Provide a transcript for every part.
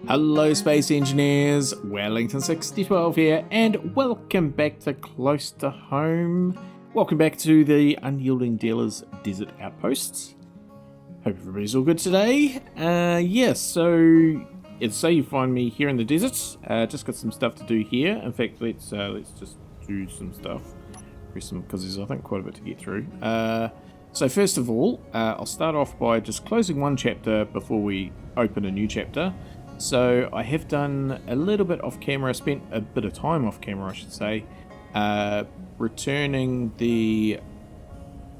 Hello Space Engineers, Wellington6012 here, and welcome back to Close to Home. Welcome back to the Unyielding Dealers Desert Outposts. Hope everybody's all good today. So it's say you find me here in the desert. Just got some stuff to do here. In fact, let's just do some stuff. Because there's I think quite a bit to get through. So first of all, I'll start off by just closing one chapter before we open a new chapter. So I have done a little bit off camera, spent a bit of time off camera I should say, returning the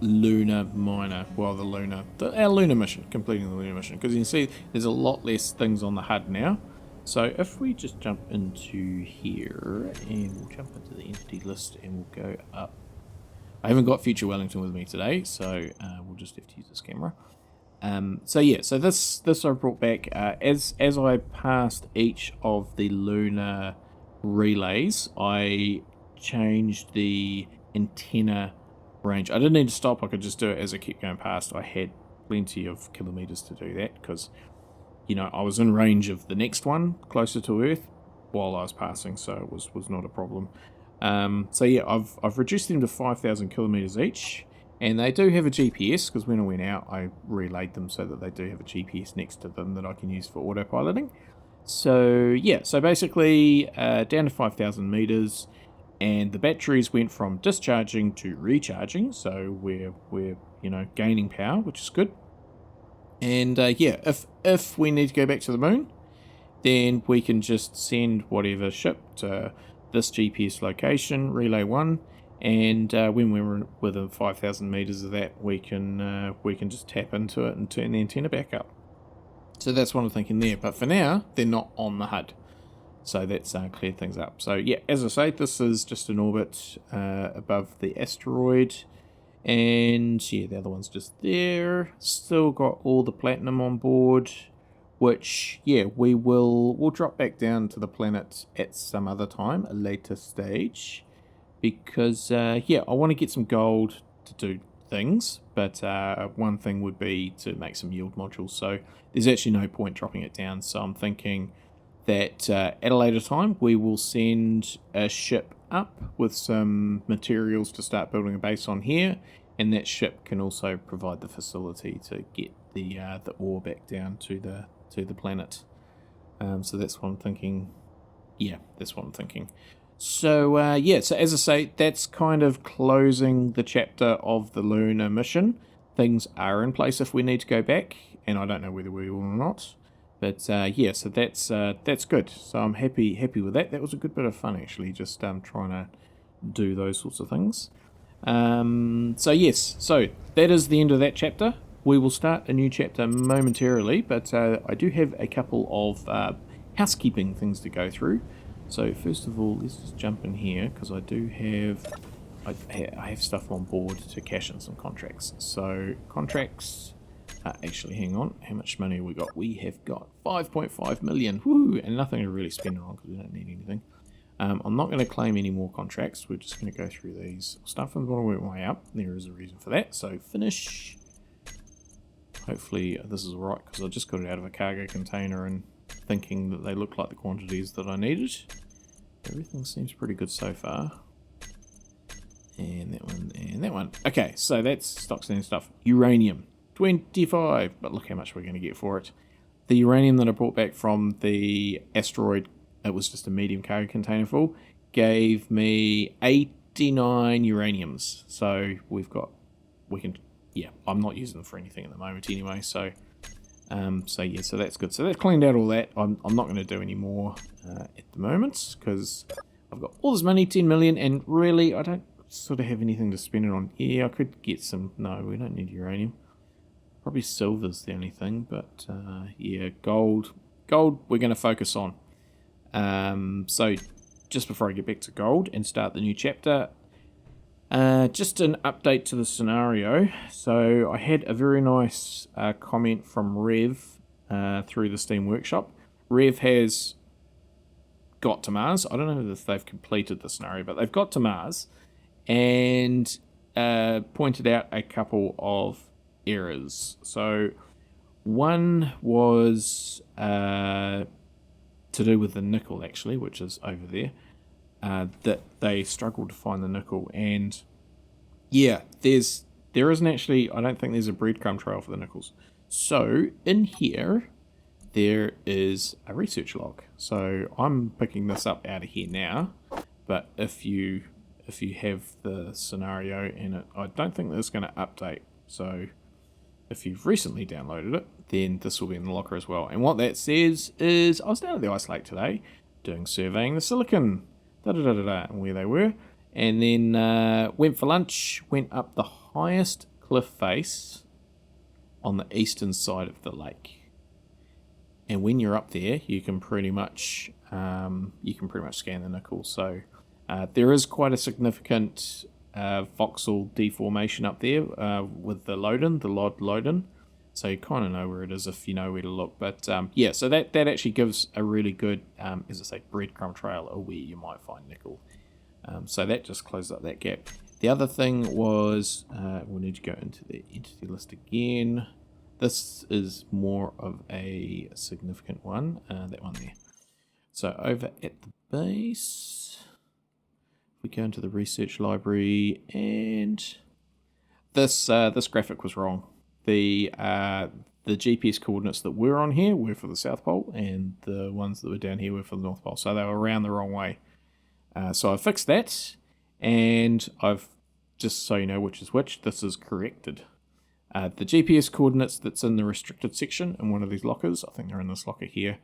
lunar miner, our lunar mission, completing the lunar mission, because you can see there's a lot less things on the HUD now. So if we just jump into here, and we'll jump into the entity list and we'll go up. I haven't got Future Wellington with me today, so we'll just have to use this camera. So this I brought back as I passed each of the lunar relays. I changed the antenna range. I didn't need to stop. I could just do it as I kept going past. I had plenty of kilometers to do that because, you know, I was in range of the next one closer to Earth while I was passing, so it was not a problem. I've reduced them to 5,000 kilometers each. And they do have a GPS, because when I went out, I relayed them so that they do have a GPS next to them that I can use for autopiloting. So, basically, down to 5,000 meters, and the batteries went from discharging to recharging, so we're gaining power, which is good. And, if we need to go back to the moon, then we can just send whatever ship to this GPS location, relay 1, and when we're within 5,000 meters of that, we can just tap into it and turn the antenna back up. So that's what I'm thinking there. But for now, they're not on the HUD, so that's cleared things up. So yeah, as I say, this is just an orbit above the asteroid, and yeah, the other one's just there. Still got all the platinum on board, which we'll drop back down to the planet at some other time, a later stage. Because, I want to get some gold to do things, but one thing would be to make some yield modules, so there's actually no point dropping it down, so I'm thinking that at a later time we will send a ship up with some materials to start building a base on here, and that ship can also provide the facility to get the ore back down to the planet. So that's what I'm thinking. Yeah, that's what I'm thinking. So, so as I say, that's kind of closing the chapter of the lunar mission. Things are in place if we need to go back, and I don't know whether we will or not. But, so that's good. So I'm happy with that. That was a good bit of fun, actually, just trying to do those sorts of things. So that is the end of that chapter. We will start a new chapter momentarily, but I do have a couple of housekeeping things to go through. So first of all, let's just jump in here, because I have stuff on board to cash in some contracts. So contracts, actually hang on, how much money have we got? We have got 5.5 million, woo, and nothing to really spend it on because we don't need anything. I'm not going to claim any more contracts, we're just going to go through these. Stuff I'm going to work my way up, there is a reason for that. So finish, hopefully this is alright, because I just got it out of a cargo container and thinking that they look like the quantities that I needed. Everything seems pretty good so far. And that one, and that one. Okay, so that's stock standard stuff. Uranium, 25, but look how much we're going to get for it. The uranium that I brought back from the asteroid, it was just a medium cargo container full, gave me 89 uraniums. So I'm not using them for anything at the moment anyway, so that's good. So that's cleaned out all that. I'm not going to do any more at the moment, because I've got all this money, 10 million, and really I don't sort of have anything to spend it on. Yeah, I could get some, no, we don't need uranium. Probably silver's the only thing, but gold we're going to focus on. So just before I get back to gold and start the new chapter, just an update to the scenario. So I had a very nice comment from Rev through the Steam Workshop. Rev has got to Mars. I don't know if they've completed the scenario, but they've got to Mars and pointed out a couple of errors. So one was to do with the nickel, actually, which is over there. That they struggled to find the nickel, and yeah, there isn't actually. I don't think there's a breadcrumb trail for the nickels. So in here, there is a research log. So I'm picking this up out of here now. But if you have the scenario in it, I don't think that's going to update. So if you've recently downloaded it, then this will be in the locker as well. And what that says is, I was down at the ice lake today doing surveying the silicon, and where they were, and then went for lunch, went up the highest cliff face on the eastern side of the lake. And when you're up there, you can pretty much scan the nickel. So there is quite a significant voxel deformation up there with the Lod Loden. So you kind of know where it is if you know where to look. But yeah, so that actually gives a really good, as I say, breadcrumb trail of where you might find nickel. So that just closes up that gap. The other thing was, we'll need to go into the entity list again. This is more of a significant one, that one there. So over at the base, we go into the research library, and this graphic was wrong. The GPS coordinates that were on here were for the South Pole, and the ones that were down here were for the North Pole. So they were around the wrong way. So I fixed that, and I've, just so you know which is which, this is corrected. The GPS coordinates that's in the restricted section in one of these lockers, I think they're in this locker here,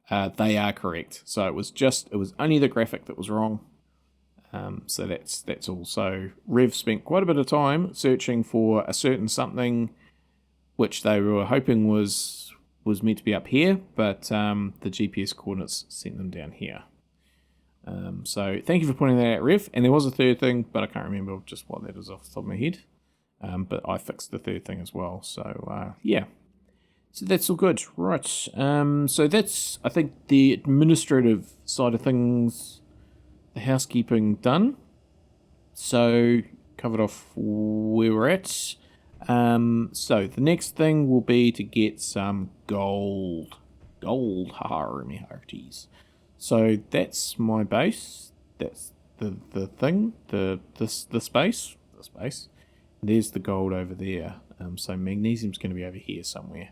they are correct. So it was only the graphic that was wrong. So that's all. So Rev spent quite a bit of time searching for a certain something which they were hoping was meant to be up here, but the GPS coordinates sent them down here. So thank you for pointing that out, Rev. And there was a third thing, but I can't remember just what that is off the top of my head. But I fixed the third thing as well. So yeah. So that's all good. Right. So that's, I think, the administrative side of things, the housekeeping done. So covered off where we're at. So the next thing will be to get some gold. Haha, me hearties. So that's my base. That's the thing. The space. There's the gold over there. So magnesium's going to be over here somewhere.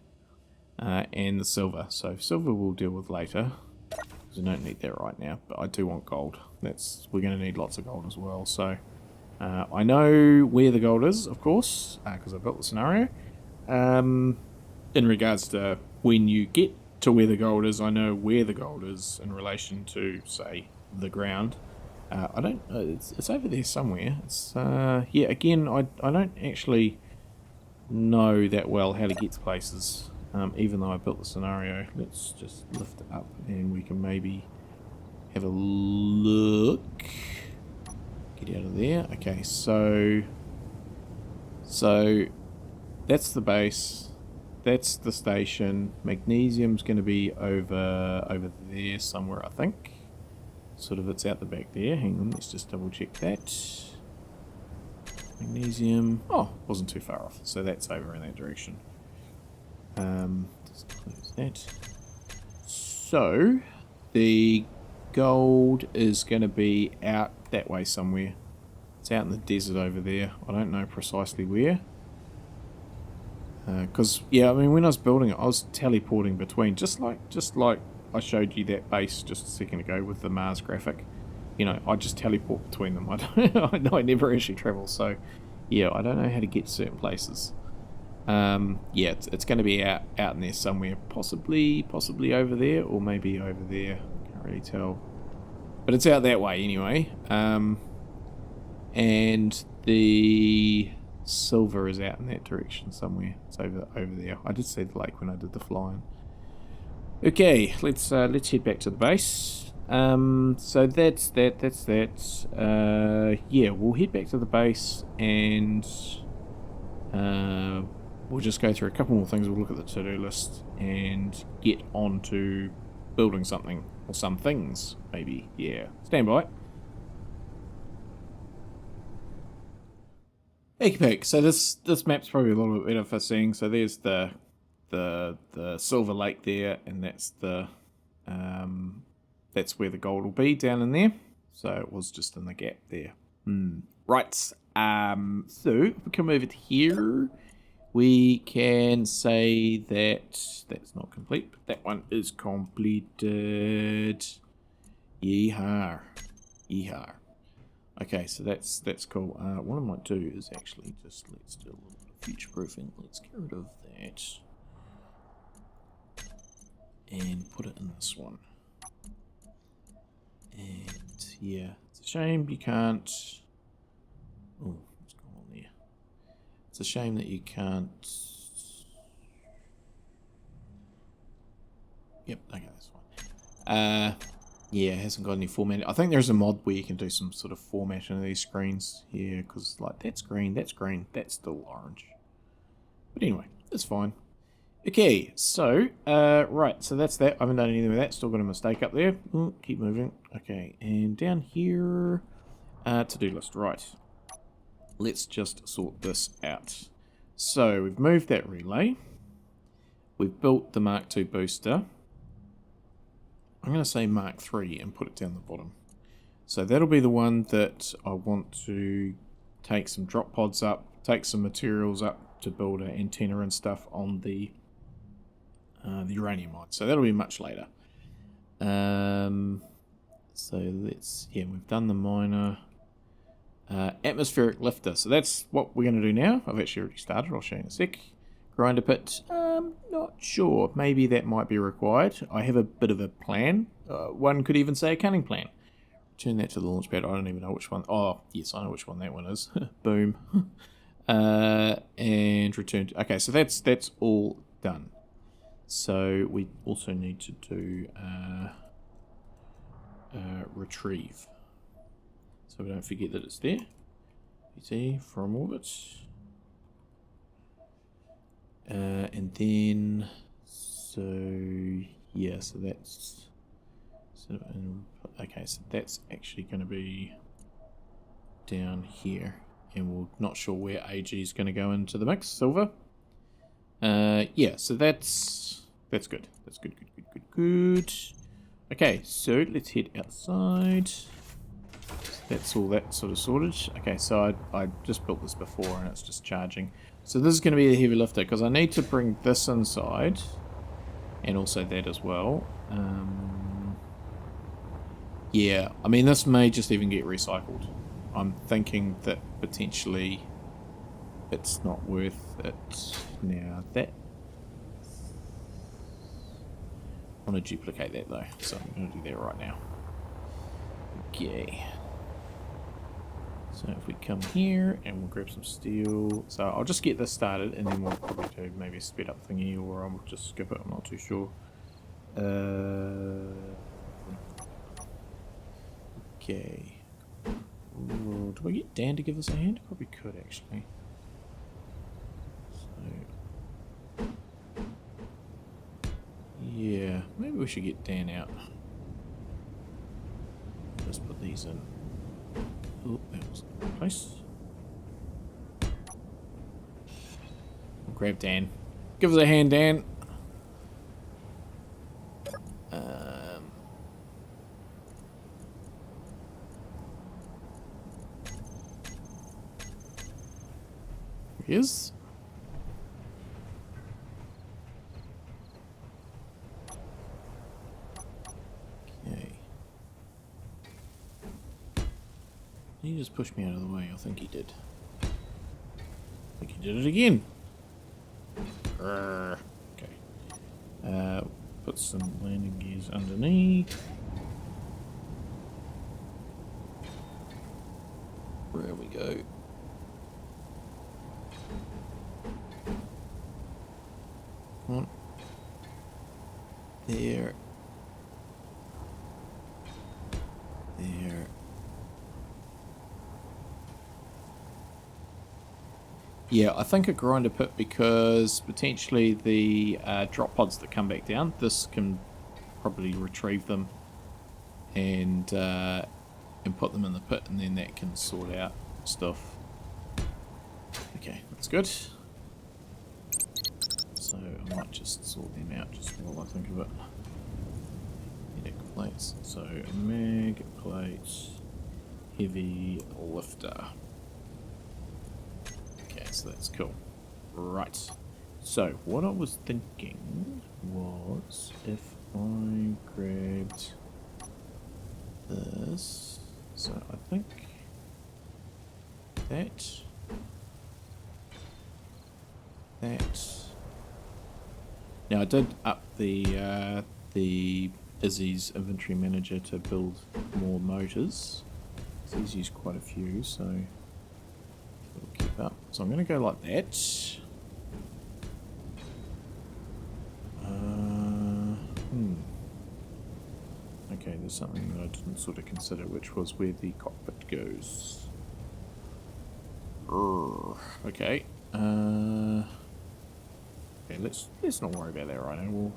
And the silver. So silver we'll deal with later, because I don't need that right now. But I do want gold. We're going to need lots of gold as well. So I know where the gold is, of course, because I built the scenario. In regards to when you get to where the gold is, I know where the gold is in relation to, say, the ground. I don't. It's over there somewhere. It's yeah. Again, I don't actually know that well how to get to places. Even though I built the scenario, let's just lift it up and we can maybe have a look. Get out of there. Okay, so that's the base. That's the station. Magnesium's going to be over there somewhere, I think. Sort of, it's out the back there. Hang on, let's just double check that. Magnesium. Oh, wasn't too far off. So that's over in that direction. Just close that. So the gold is going to be out that way somewhere. It's out in the desert over there. I don't know precisely where. Because yeah, I mean, when I was building it, I was teleporting between, just like I showed you that base just a second ago with the Mars graphic. You know, I just teleport between them. I never actually travel. So yeah, I don't know how to get to certain places. Yeah, it's going to be out in there somewhere, possibly over there, or maybe over there. Can't really tell, but it's out that way anyway. And the silver is out in that direction somewhere. It's over there. I did see the lake when I did the flying. Okay, let's head back to the base. So that's that. Yeah, we'll head back to the base and we'll just go through a couple more things. We'll look at the to-do list and get on to building something, or some things, maybe. Yeah, stand by. Okay, so this map's probably a little bit better for seeing. So there's the Silver Lake there, and that's the that's where the gold will be, down in there. So it was just in the gap there. Right. So if we come over to here, we can say that that's not complete, but that one is completed. Yeehaw. Yeehaw. Okay, so that's cool. What I might do is actually just let's do a little bit of future proofing. Let's get rid of that and put it in this one. And yeah, it's a shame you can't. Oh, what's going on there? It's a shame that you can't. Yep, okay, that's fine. Yeah, it hasn't got any formatting. I think there's a mod where you can do some sort of formatting of these screens here, because like that's green, that's still orange. But anyway, it's fine. Okay, so right, so that's that. I haven't done anything with that. Still got a mistake up there. Ooh, keep moving. Okay, and down here, to-do list. Right. Let's just sort this out. So we've moved that relay. We've built the Mark II booster. I'm going to say Mark III and put it down the bottom. So that'll be the one that I want to take some drop pods up, take some materials up to build an antenna and stuff on the uranium mine. So that'll be much later. So let's, yeah, we've done the miner. Atmospheric lifter. So that's what we're going to do now. I've actually already started. I'll show you in a sec. Grinder pit. Not sure. Maybe that might be required. I have a bit of a plan. One could even say a cunning plan. Turn that to the launch pad. I don't even know which one. Oh, yes, I know which one that one is. Boom. And return to... Okay, so that's all done. So we also need to do retrieve. So we don't forget that it's there. PT from orbit. And then, so yeah, so that's sort of, okay, so that's actually going to be down here, and we're not sure where AG is going to go into the mix. Silver. Yeah, so that's good. That's good. Okay, so let's head outside. That's all that sort of sorted. Okay, so I just built this before and it's just charging. So this is going to be the heavy lifter because I need to bring this inside and also that as well. Yeah, I mean this may just even get recycled. I'm thinking that potentially it's not worth it now. That I want to duplicate that though, so I'm going to do that right now. Okay. So if we come here and we'll grab some steel. So I'll just get this started and then we'll probably do maybe a speed up thingy or I'll just skip it, I'm not too sure. Okay. Ooh, do I get Dan to give us a hand? Probably could actually. So yeah, maybe we should get Dan out. Just put these in. Oh, that was the wrong place. We'll grab Dan. Give us a hand, Dan. Here he is. Okay. He just pushed me out of the way. I think he did. I think he did it again. Okay. Put some landing gears underneath. There we go. Come on. There. There. Yeah, I think a grinder pit because potentially the drop pods that come back down, this can probably retrieve them and put them in the pit, and then that can sort out stuff. Okay, that's good. So I might just sort them out just while I think of it. plates. So mag plate, heavy lifter. Okay, so that's cool. Right. So what I was thinking was if I grabbed this. So I think that. Now I did up the Izzy's inventory manager to build more motors. So he's used quite a few, so we'll keep up. So I'm going to go like that. Okay, there's something that I didn't sort of consider, which was where the cockpit goes. Okay. Okay, let's not worry about that right now. We'll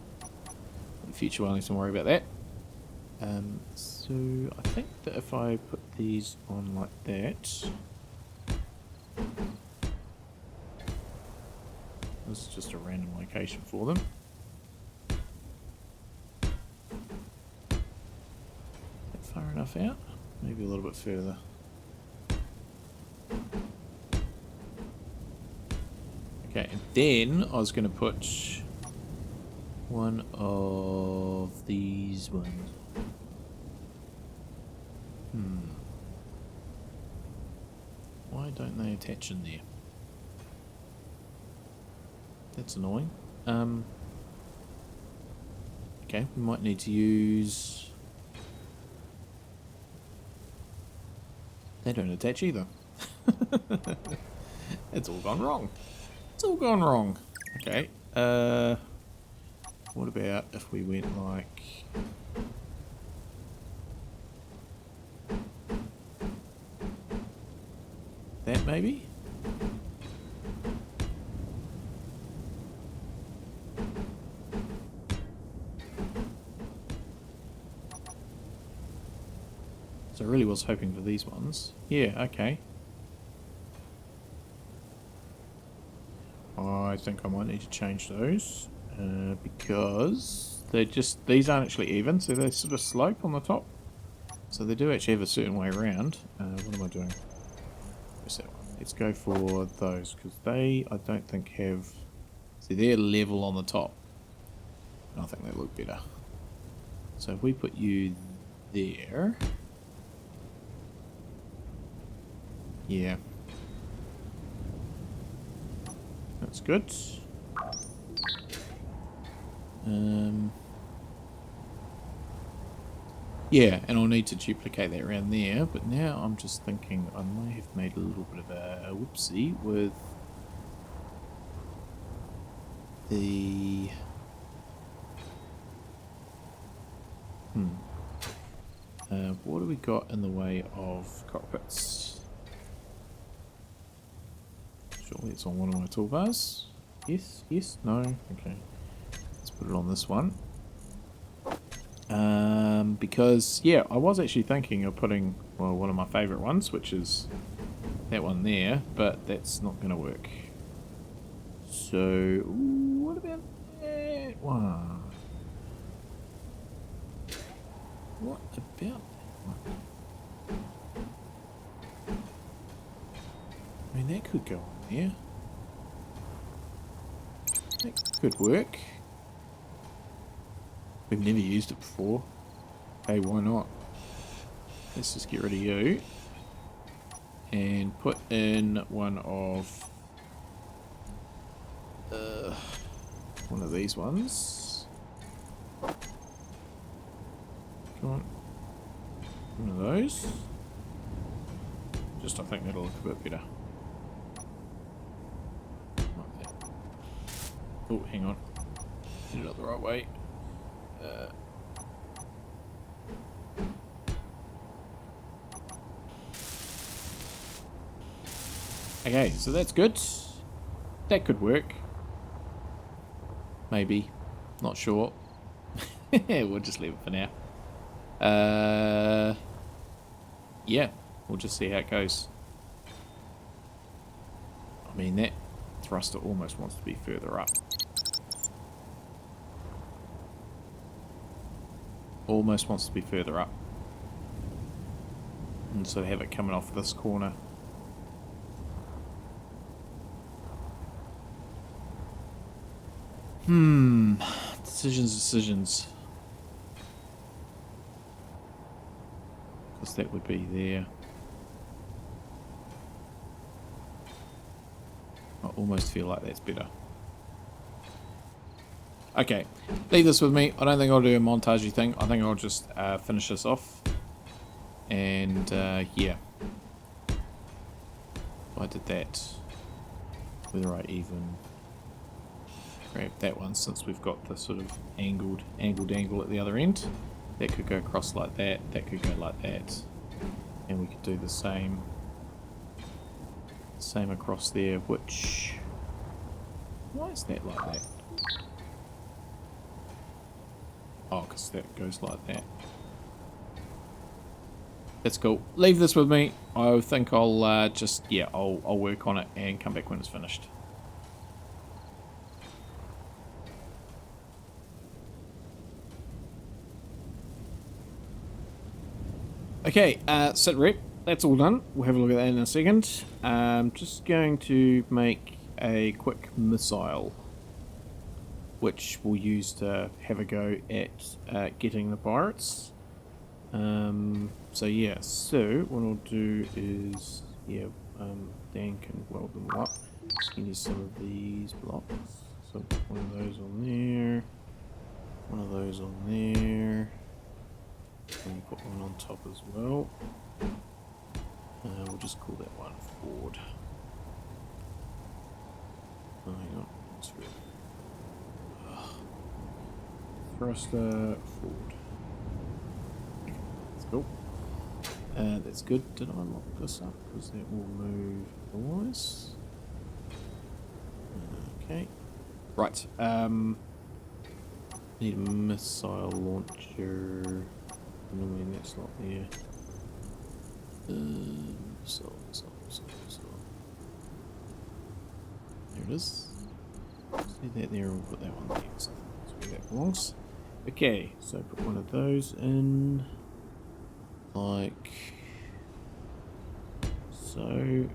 in the future we'll need to worry about that. So I think that if I put these on like that, this is just a random location for them. Far enough out? Maybe a little bit further. Okay, and then I was going to put one of these ones. Why don't they attach in there? That's annoying. Okay, we might need to use... They don't attach either. It's all gone wrong. It's all gone wrong. Okay. What about if we went like... that maybe? So I really was hoping for these ones. Yeah, okay. I think I might need to change those because they're just, these aren't actually even, so they sort of slope on the top. So they do actually have a certain way around. What am I doing? Where's that one? Let's go for those because they, I don't think have, see they're level on the top. And I think they look better. So if we put you there. Yeah. That's good. Yeah, and I'll need to duplicate that around there, but now I'm just thinking I may have made a little bit of a whoopsie with the... what do we got in the way of cockpits? Surely it's on one of my toolbars. Yes, yes, no, okay. Let's put it on this one. Because, yeah, I was actually thinking of putting, well, one of my favourite ones, which is that one there, but that's not going to work. So, what about that one? What about that one? I mean, that could go on there. That could work. We've never used it before. Hey, why not? Let's just get rid of you. And put in one of these ones. Come on. One of those. Just, I think that'll look a bit better. Like that. Oh, hang on. Did it up the right way. Okay, so that's good. That could work. Maybe. Not sure. We'll just leave it for now. Yeah, we'll just see how it goes. I mean, that thruster almost wants to be further up. Almost wants to be further up. And so have it coming off this corner. Decisions. Because that would be there. I almost feel like that's better. Okay, leave this with me. I don't think I'll do a montagey thing. I think I'll just finish this off. And yeah. I did that. Whether I even grab that one, since we've got the sort of angled angle at the other end. That could go across like that. That could go like that. And we could do the same across there, which... Why is that like that? Oh, because that goes like that. That's cool. Leave this with me. I think I'll just, yeah, I'll work on it and come back when it's finished. Okay, sit rep. That's all done. We'll have a look at that in a second. Just going to make a quick missile, which we'll use to have a go at getting the pirates. So yeah, so what I'll do is, yeah, Dan can weld them up. Just need some of these blocks. So one of those on there, one of those on there, and put one on top as well. We'll just call that one forward. Oh, hang on, that's good. Thruster forward. That's cool. That's good. Did I lock this up? Because that will move otherwise. Okay. Right. Need a missile launcher. No, that's not there. So. There it is. See that there, and we'll put that one there. So that's where that belongs. Okay, so put one of those in, like so.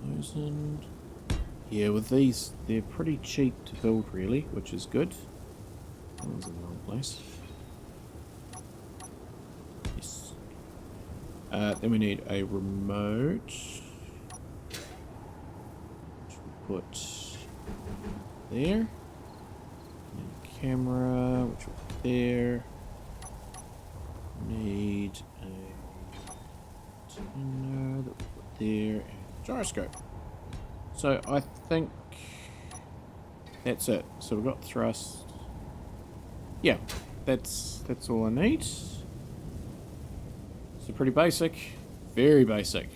Those in. Yeah, with these, they're pretty cheap to build, really, which is good. That one's in the wrong place. Yes. Then we need a remote, which we'll put there. And a camera, which will put there. Need a tuner that we'll put there, and gyroscope. So I think that's it. So we've got thrust. Yeah, that's all I need. So pretty basic, very basic.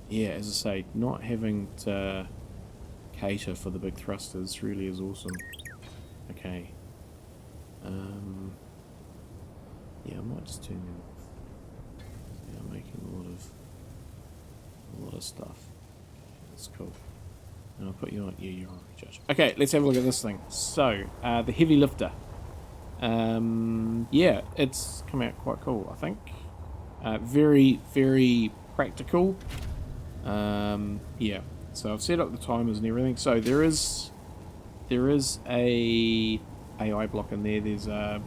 Yeah, as I say, not having to cater for the big thrusters really is awesome. Okay. Yeah, I might just turn them off. Yeah, I'm making a lot of stuff. That's cool. And I'll put you on. Yeah, you're on recharge. Okay, let's have a look at this thing. So, the heavy lifter. Yeah, it's come out quite cool, I think. Very, very practical. Yeah. So I've set up the timers and everything. So there is a AI block in there. There's a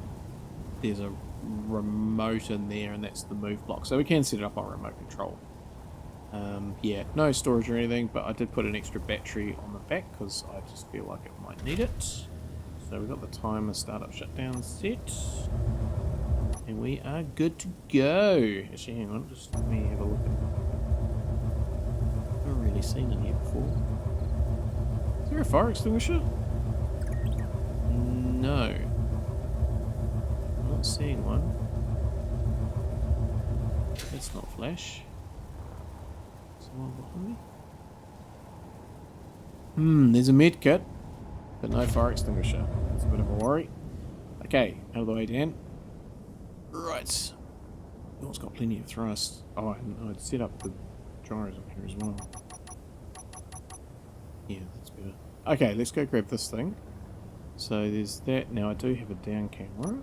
remote in there, and that's the move block. So we can set it up on remote control. Yeah, no storage or anything, but I did put an extra battery on the back because I just feel like it might need it. So we've got the timer startup shutdown set, and we are good to go. Actually, hang on, just let me have a look at. I've never really seen it here before. Is there a fire extinguisher? No, I'm not seeing one. That's not flash. Behind me? There's a med kit, but no fire extinguisher. That's a bit of a worry. Okay, out of the way, Dan. Right. Oh, it's got plenty of thrust. Oh, and I'd set up the gyros up here as well. Yeah, that's better. Okay, let's go grab this thing. So there's that. Now I do have a down camera.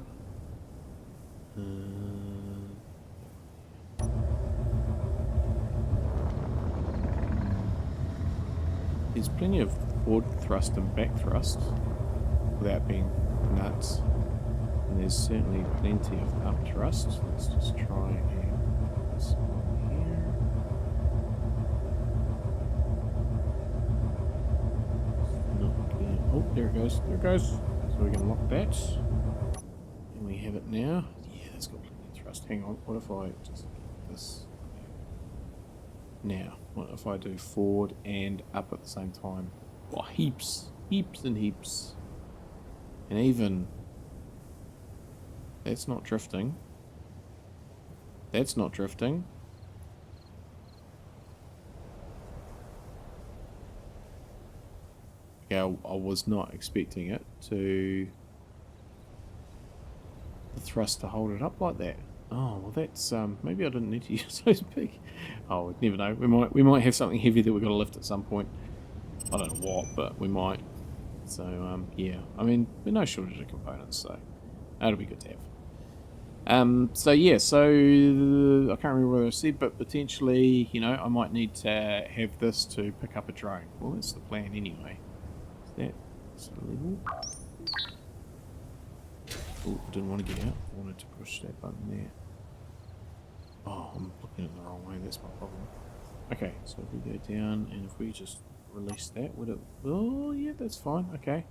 There's plenty of forward thrust and back thrust without being nuts. And there's certainly plenty of up thrust. Let's just try and put this on here. Oh, there it goes. There it goes. So we can lock that. And we have it now. Yeah, that's got plenty of thrust. Hang on. What if I just get this? Now, what if I do forward and up at the same time? Oh, heaps. Heaps and heaps. And even... That's not drifting. That's not drifting. Okay, I was not expecting it to... the thrust to hold it up like that. Oh, well that's, maybe I didn't need to use those big... Oh, we'd never know. We might have something heavy that we've got to lift at some point. I don't know what, but we might. So, yeah. I mean, there's no shortage of components, so that'll be good to have. So yeah, so I can't remember what I said, but potentially, you know, I might need to have this to pick up a drone. Well, that's the plan anyway. Is that sort of level? Oh, I didn't want to get out. I wanted to push that button there. Oh, I'm looking at it the wrong way. That's my problem. Okay, so if we go down and if we just release that, would it? Oh, yeah, that's fine. Okay.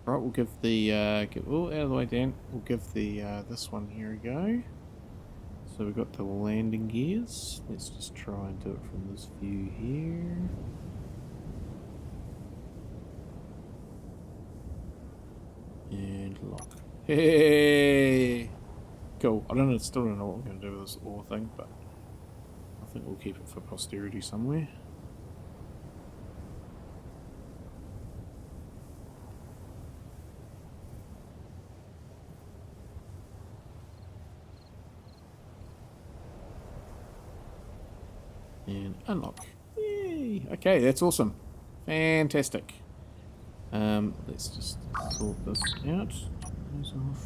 Right, we'll give the out of the way, Dan. We'll give the this one here we go. So we've got the landing gears. Let's just try and do it from this view here. And lock. Hey, cool. Still don't know what I'm going to do with this ore thing, but I think we'll keep it for posterity somewhere. And unlock. Yay! Okay, that's awesome. Fantastic. Let's just sort this out. Turn those off.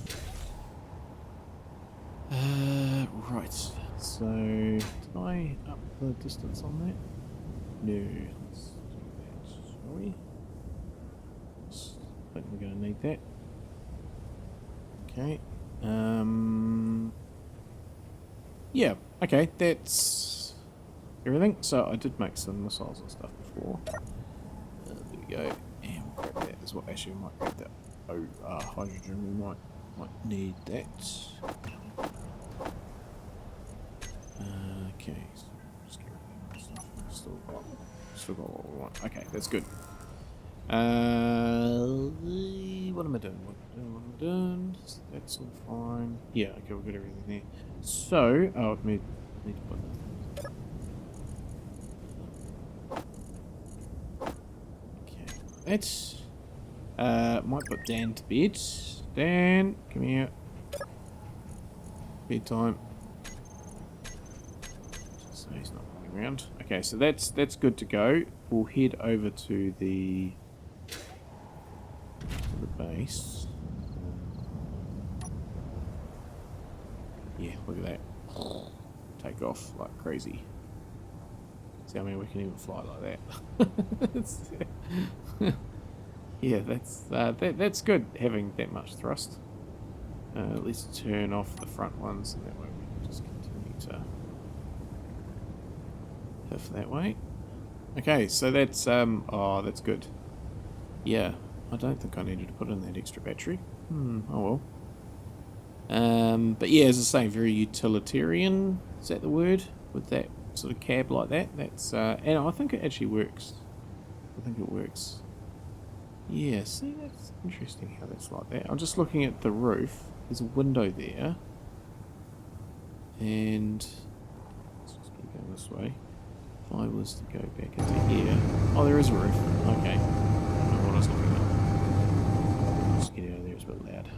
Right. So, did I up the distance on that? No. Let's do that, shall we? I think we're going to need that. Okay. Yeah. Okay. That's everything. So I did make some missiles and stuff before. There we go. And we'll grab that as well. Actually, we might grab that. Hydrogen. We might need that. Okay, so just get rid of that stuff. Still got what we want. Okay, that's good. What am I doing? What am I doing? That's all fine. Yeah, okay, we've got everything there. So, I need to put that. Okay, that's. Might put Dan to bed. Dan, come here. Bedtime. So he's not running around. Okay, so that's good to go. We'll head over to the base. Yeah, look at that. Take off like crazy. See, I mean, we can even fly like that. Yeah, that's good having that much thrust. Let's turn off the front ones, and that way we can just continue to piff that way. Okay, so that's that's good. Yeah, I don't think I needed to put in that extra battery. Oh well. But yeah, as I say, very utilitarian. Is that the word? With that sort of cab like that. That's and I think it actually works. I think it works. Yeah, see, that's interesting how that's like that. I'm just looking at the roof. There's a window there. And let's just keep going this way. If I was to go back into here. Oh, there is a roof. Okay. I don't know what I was looking at. Just get out of there, it's a bit loud.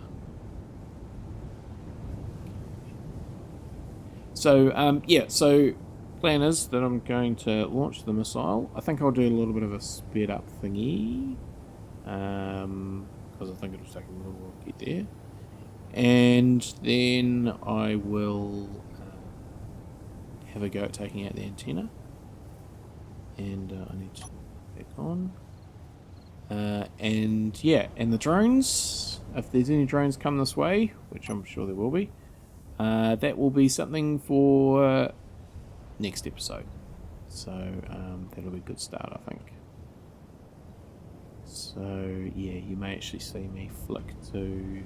So, yeah, so plan is that I'm going to launch the missile. I think I'll do a little bit of a sped up thingy. Because I think it'll take a little while to get there. And then I will have a go at taking out the antenna. And I need to turn it back on. And yeah, and the drones, if there's any drones come this way, which I'm sure there will be, that will be something for next episode. So that'll be a good start, I think. So yeah, you may actually see me flick to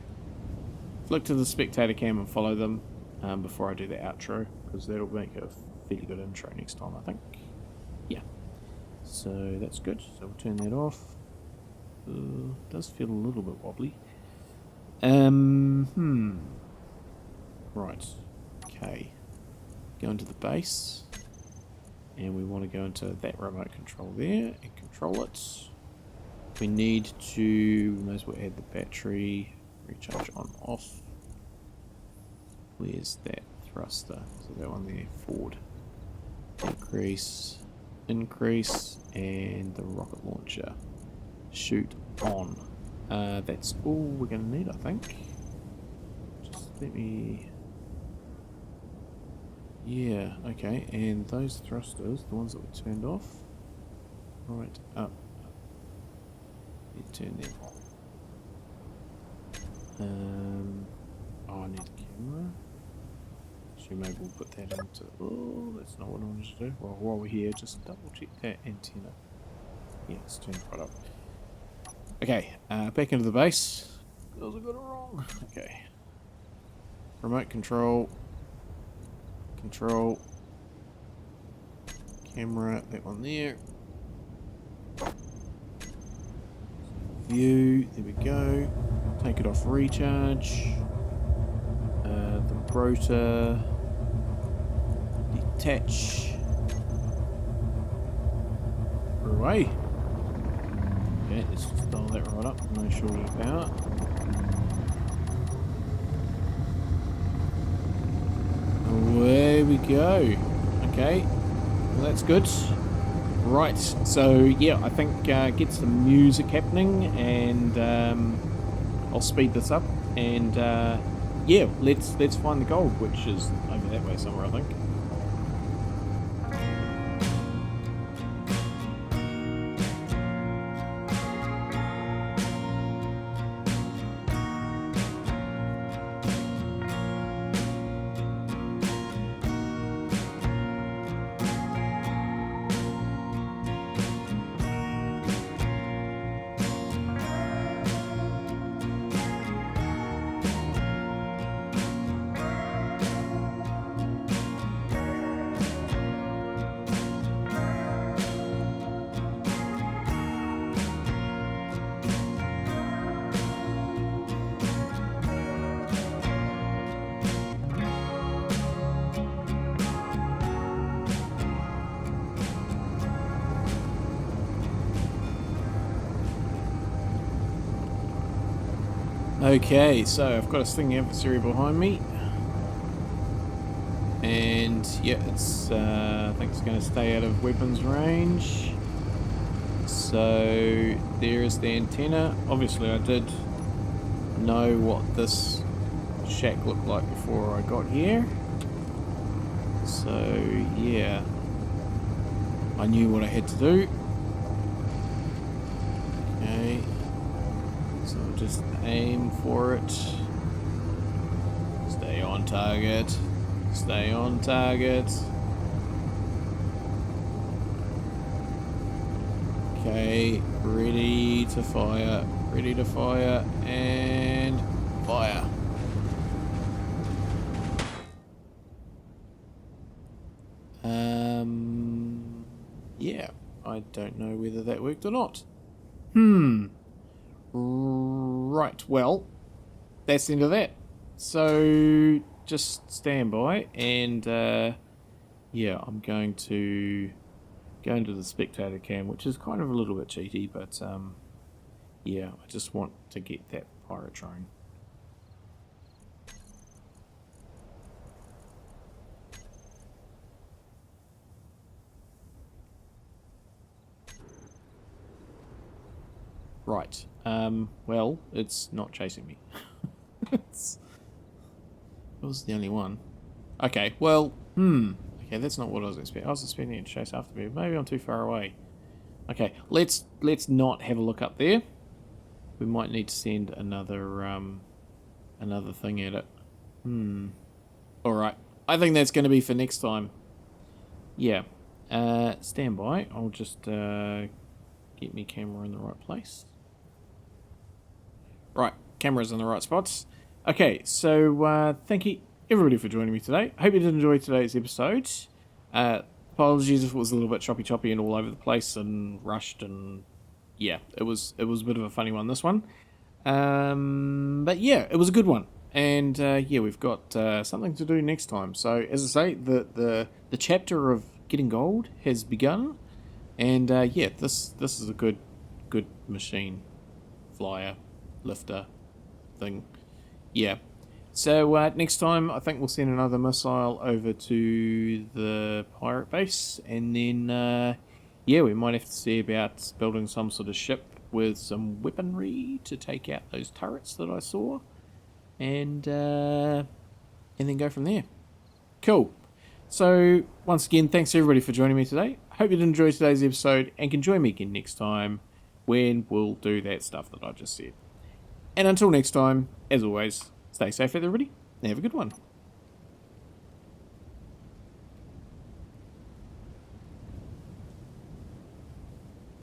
the spectator cam and follow them before I do the outro, because that'll make a fairly good intro next time, I think. Yeah. So that's good. So we'll turn that off. Does feel a little bit wobbly. Right. Okay. Go into the base. And we want to go into that remote control there and control it. We need to, we may as well add the battery. Recharge on off. Where's that thruster? So that one there, forward. Increase, and the rocket launcher. Shoot on. That's all we're going to need, I think. Just let me... Yeah, okay, and those thrusters, the ones that we turned off, right up. You turn them on. Oh, I need a camera. So maybe we'll put that into... Oh, that's not what I wanted to do. Well, while we're here, just double check that antenna. Yeah, it's turned right up. Okay, back into the base. Because I got it wrong. Okay. Remote control. Control. Camera, that one there. View, there we go. Take it off recharge. The rotor. Detach. Away. Okay, let's just dial that right up. No shortage of power. Away we go. Okay, well, that's good. Right, so yeah, I think get some music happening, and I'll speed this up, and yeah, let's find the gold, which is over that way somewhere, I think. Okay, so I've got a Sting adversary behind me, and yeah, it's I think it's going to stay out of weapons range. So there is the antenna. Obviously I did know what this shack looked like before I got here, so yeah, I knew what I had to do. Okay, so just aim for it. Stay on target. Stay on target. Okay, ready to fire. Ready to fire, and fire. Yeah, I don't know whether that worked or not. Right, well, that's the end of that. So just stand by, and yeah, I'm going to go into the spectator cam, which is kind of a little bit cheaty, but yeah, I just want to get that pirate drone. Right. Well, it's not chasing me. It was the only one. Okay, well, okay, that's not what I was expecting. I was expecting it to chase after me. Maybe I'm too far away. Okay, let's not have a look up there. We might need to send another thing at it. Alright. I think that's going to be for next time. Yeah. Stand by. I'll just get my camera in the right place. Right, camera's in the right spots. Okay, so thank you everybody for joining me today. I hope you did enjoy today's episode. Apologies if it was a little bit choppy and all over the place and rushed, and yeah, it was a bit of a funny one, this one. But yeah, it was a good one. And yeah, we've got something to do next time. So as I say, the chapter of getting gold has begun, and yeah, this is a good machine, flyer, lifter thing. Yeah. So next time, I think we'll send another missile over to the pirate base, and then yeah, we might have to see about building some sort of ship with some weaponry to take out those turrets that I saw, and then go from there. Cool. So once again, thanks everybody for joining me today. Hope you did enjoy today's episode and can join me again next time when we'll do that stuff that I just said. And until next time, as always, stay safe everybody and have a good one.